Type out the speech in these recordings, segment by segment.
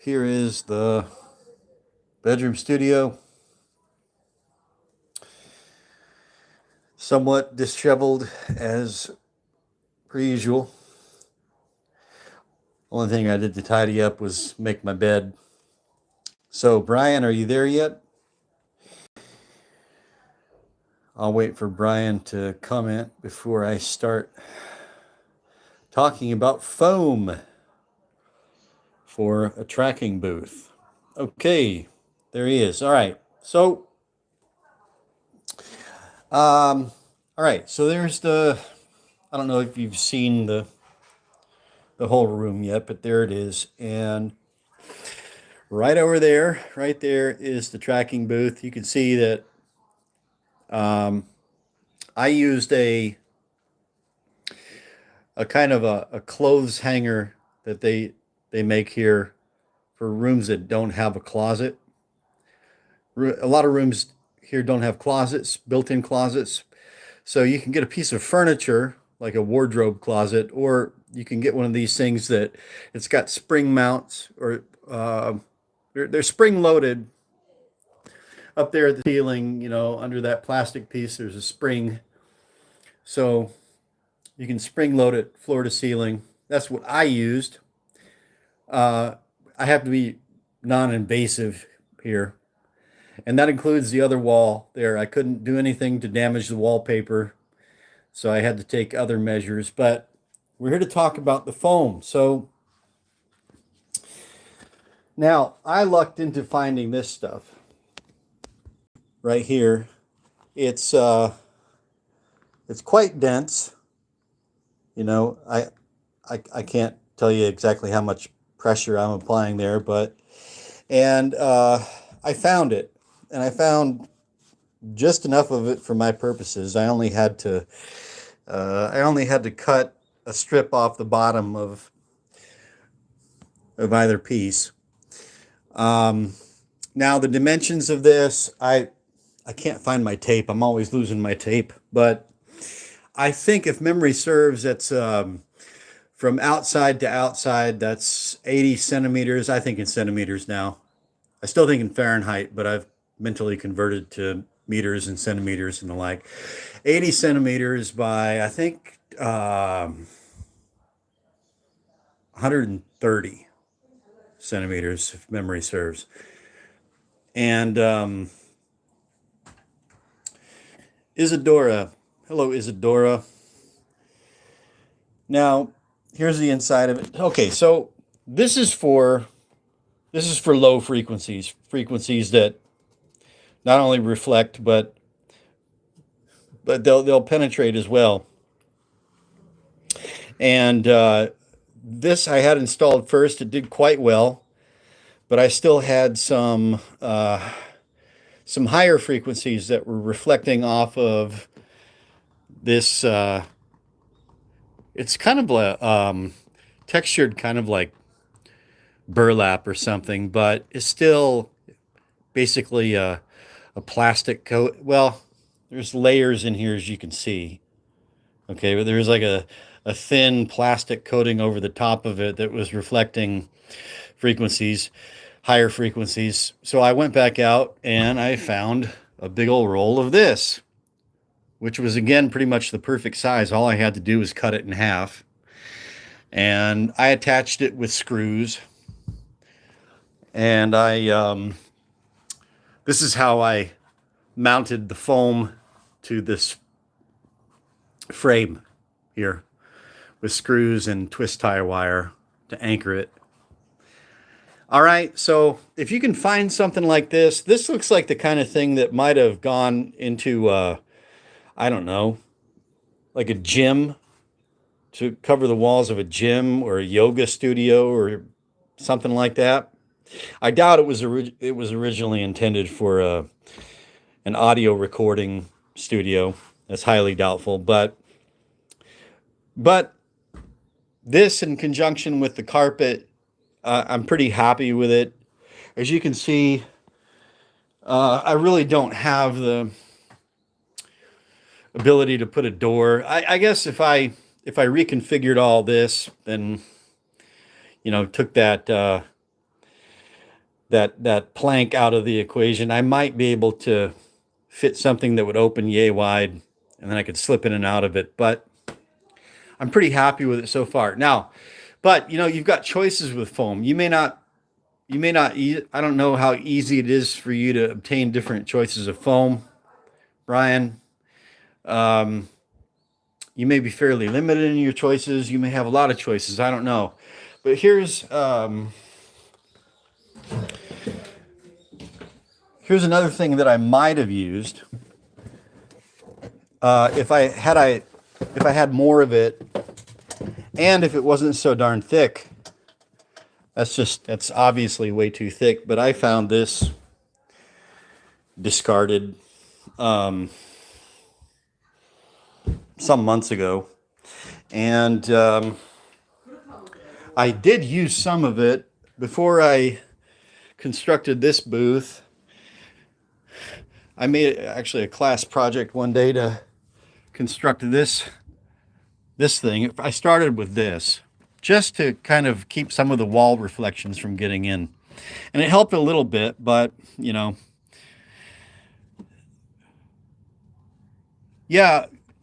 Here is the bedroom studio. Somewhat disheveled as per usual. Only thing I did to tidy up was make my bed. So, Brian, are you there yet? I'll wait for Brian to comment before I start talking about foam for a tracking booth. Okay, there he is. All right. So, all right. So there's the. I don't know if you've seen the whole room yet, but there it is. And right over there, right there is the tracking booth. You can see that I used a kind of a clothes hanger that they make here for rooms that don't have a closet. A lot of rooms here don't have closets, built-in closets. So you can get a piece of furniture like a wardrobe closet, or you can get one of these things that it's got spring mounts, or they're spring loaded up there at the ceiling. Under that plastic piece, there's a spring, so you can spring load it floor to ceiling. That's what I used. I have to be non-invasive here, and that includes the other wall there. I couldn't do anything to damage the wallpaper, so I had to take other measures. But we're here to talk about the foam. So now I lucked into finding this stuff right here. It's quite dense. I can't tell you exactly how much pressure I'm applying there, but I found it, and I found just enough of it for my purposes. I only had to cut a strip off the bottom of either piece. Now the dimensions of this, I can't find my tape. I'm always losing my tape, but I think if memory serves, that's from outside to outside, that's 80 centimeters. I think in centimeters now. I still think in Fahrenheit, but I've mentally converted to meters and centimeters and the like. 80 centimeters by, I think, 130 centimeters, if memory serves. And Isadora. Hello, Isadora. Now, here's the inside of it. Okay, so this is for low frequencies, frequencies that not only reflect but they'll penetrate as well. And this I had installed first. It did quite well, but I still had some higher frequencies that were reflecting off of this. It's kind of a textured, kind of like burlap or something, but it's still basically a plastic coat. Well, there's layers in here, as you can see. Okay, but there's like a thin plastic coating over the top of it that was reflecting frequencies, higher frequencies. So I went back out and I found a big old roll of this, which was again pretty much the perfect size. All I had to do was cut it in half. And I attached it with screws. And this is how I mounted the foam to this frame here with screws and twist tie wire to anchor it. All right, so if you can find something like this, this looks like the kind of thing that might have gone into, I don't know, like a gym, to cover the walls of a gym or a yoga studio or something like that. I doubt it was originally intended for an audio recording studio. That's highly doubtful, but this in conjunction with the carpet, I'm pretty happy with it. As you can see, I really don't have the ability to put a door. I guess if I reconfigured all this, then took that that plank out of the equation, I might be able to fit something that would open yay wide, and then I could slip in and out of it. But I'm pretty happy with it so far. Now, but you've got choices with foam. I don't know how easy it is for you to obtain different choices of foam, Brian. Um, you may be fairly limited in your choices. You may have a lot of choices. I don't know. But here's another thing that I might have used. If I had more of it, and if it wasn't so darn thick. That's obviously way too thick. But I found this discarded some months ago, and I did use some of it before I constructed this booth. I made actually a class project one day to construct this thing. I started with this just to kind of keep some of the wall reflections from getting in, and it helped a little bit, but yeah.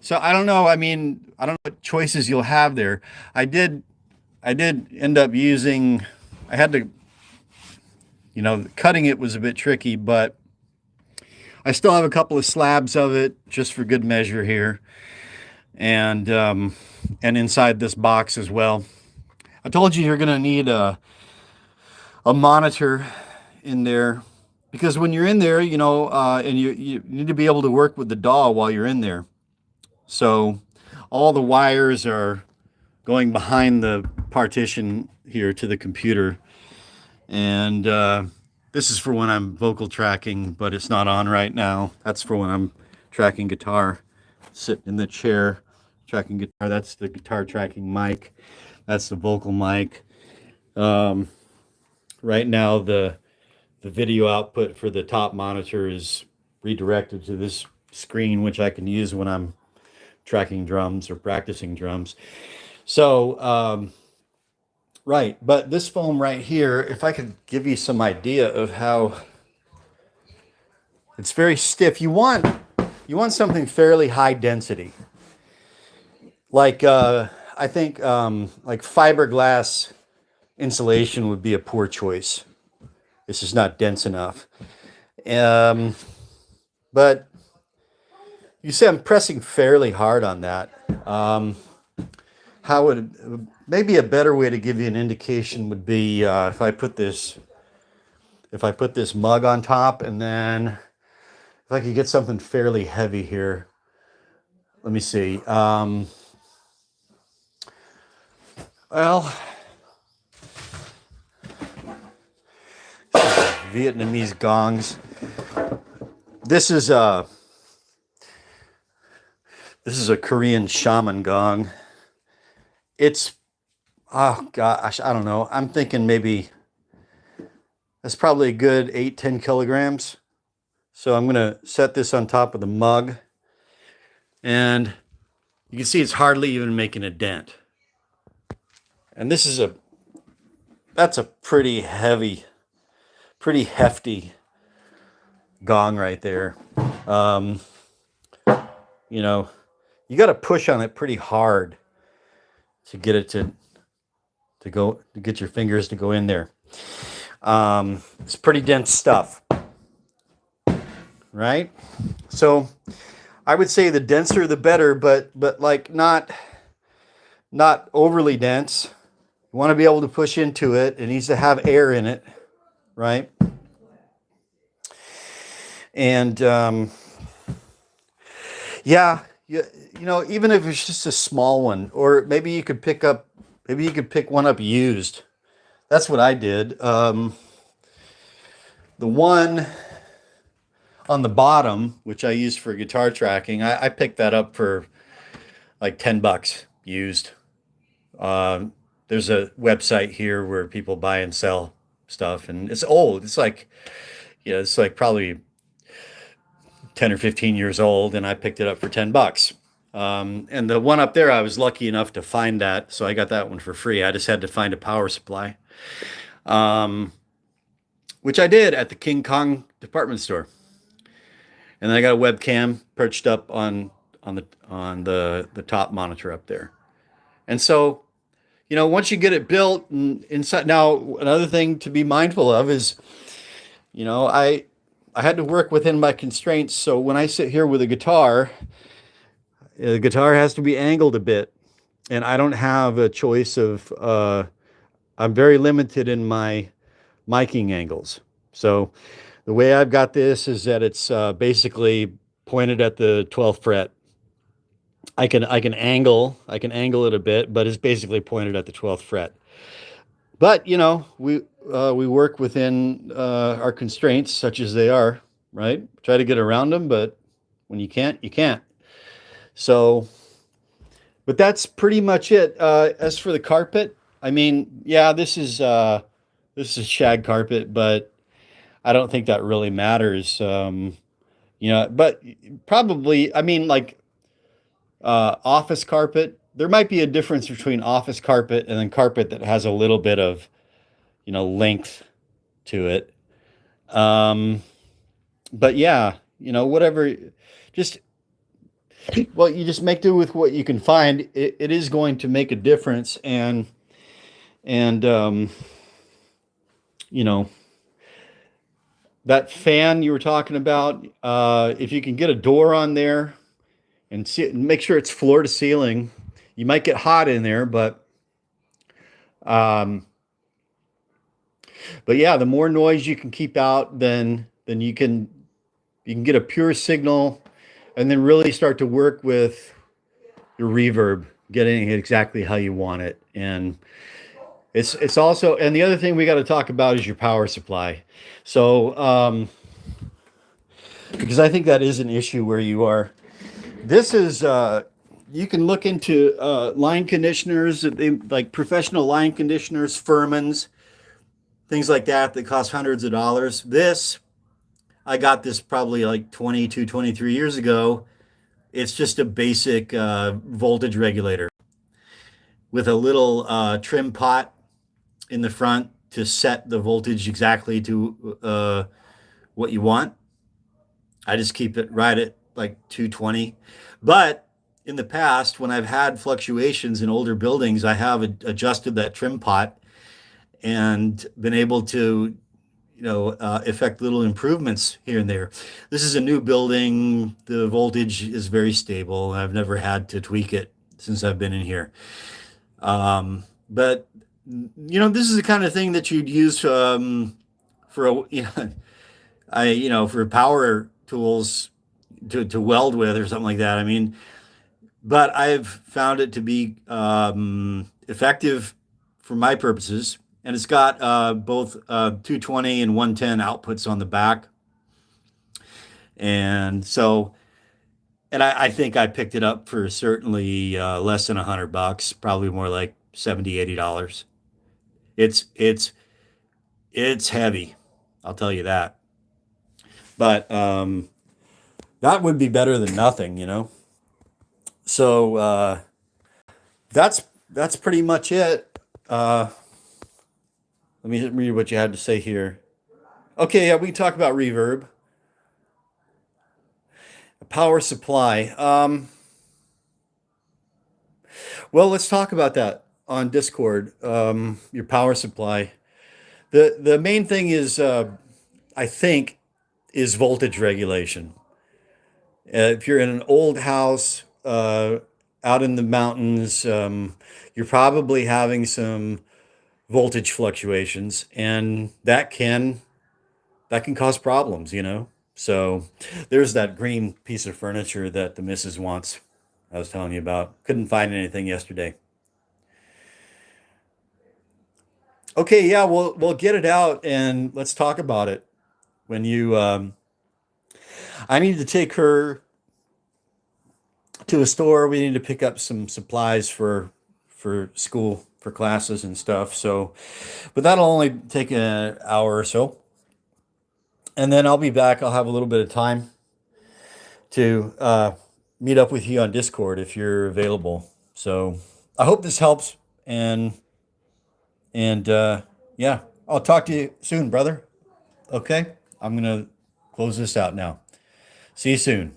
So I don't know. I mean, I don't know what choices you'll have there. I did end up using. I had to, cutting it was a bit tricky, but I still have a couple of slabs of it just for good measure here, and inside this box as well. I told you you're going to need a monitor in there, because when you're in there, and you need to be able to work with the DAW while you're in there. So all the wires are going behind the partition here to the computer, and this is for when I'm vocal tracking, but it's not on right now. That's for when I'm tracking guitar, sitting in the chair tracking guitar. That's the guitar tracking mic. That's the vocal mic. Right now the video output for the top monitor is redirected to this screen, which I can use when I'm tracking drums or practicing drums. So right, but this foam right here, if I could give you some idea of how it's very stiff. You want something fairly high density, like I think like fiberglass insulation would be a poor choice. This is not dense enough. But you see I'm pressing fairly hard on that. How would, maybe a better way to give you an indication would be if I put this mug on top, and then if I could get something fairly heavy here. Let me see. Well, Vietnamese gongs. This is a Korean shaman gong. It's, oh gosh, I don't know. I'm thinking maybe that's probably a good 8-10 kilograms. So I'm gonna set this on top of the mug, and you can see it's hardly even making a dent. And this is that's a pretty heavy, pretty hefty gong right there. You got to push on it pretty hard to get it to get your fingers to go in there. It's pretty dense stuff, right? So I would say the denser the better, but like not overly dense. You want to be able to push into it. It needs to have air in it, right? And yeah, even if it's just a small one, or maybe you could pick one up used. That's what I did. The one on the bottom, which I used for guitar tracking, I picked that up for like $10 used. There's a website here where people buy and sell stuff, and it's old. It's like probably 10 or 15 years old, and I picked it up for $10. And the one up there, I was lucky enough to find that, so I got that one for free. I just had to find a power supply. which I did at the King Kong department store. And then I got a webcam perched up on the top monitor up there. And so, once you get it built and inside, now another thing to be mindful of is, I had to work within my constraints. So when I sit here with a guitar, the guitar has to be angled a bit, and I don't have a choice of. I'm very limited in my miking angles. So the way I've got this is that it's basically pointed at the 12th fret. I can angle it a bit, but it's basically pointed at the 12th fret. But we work within our constraints, such as they are, right? Try to get around them, but when you can't, you can't. So, but that's pretty much it. As for the carpet, I mean, yeah, this is shag carpet, but I don't think that really matters. But probably, I mean, like office carpet. There might be a difference between office carpet and then carpet that has a little bit of, length to it. Um, but yeah, whatever, just, well, you just make do with what you can find. It is going to make a difference. And you know, that fan you were talking about, if you can get a door on there and make sure it's floor to ceiling, you might get hot in there, um, but yeah, the more noise you can keep out, then you can get a pure signal, and then really start to work with your reverb, getting it exactly how you want it. And it's also, and the other thing we got to talk about is your power supply. So because I think that is an issue where you are. This is you can look into line conditioners, like professional line conditioners, Furmans, things like that cost hundreds of dollars. I got this probably like 22, 23 years ago. It's just a basic voltage regulator with a little trim pot in the front to set the voltage exactly to what you want. I just keep it right at like 220. But in the past, when I've had fluctuations in older buildings, I have adjusted that trim pot and been able to, effect little improvements here and there. This is a new building. The voltage is very stable. I've never had to tweak it since I've been in here. But this is the kind of thing that you'd use for a, for power tools to weld with or something like that. I mean, but I've found it to be effective for my purposes, and it's got both 220 and 110 outputs on the back, and so, and I think I picked it up for certainly less than $100, probably more like 70, $80. It's it's heavy, I'll tell you that. But that would be better than nothing. So that's pretty much it. Let me read what you had to say here. Okay, yeah, we can talk about reverb, power supply. Well, let's talk about that on Discord. Your power supply. The main thing is, I think, is voltage regulation. If you're in an old house out in the mountains, you're probably having some voltage fluctuations, and that can cause problems. So there's that green piece of furniture that the missus wants. I was telling you about. Couldn't find anything yesterday. Okay, yeah, we'll get it out and let's talk about it. When you, I need to take her to a store. We need to pick up some supplies for school, for classes and stuff. So, but that'll only take an hour or so, and then I'll be back. I'll have a little bit of time to meet up with you on Discord if you're available. So I hope this helps, and yeah, I'll talk to you soon, brother. Okay, I'm going to close this out now. See you soon.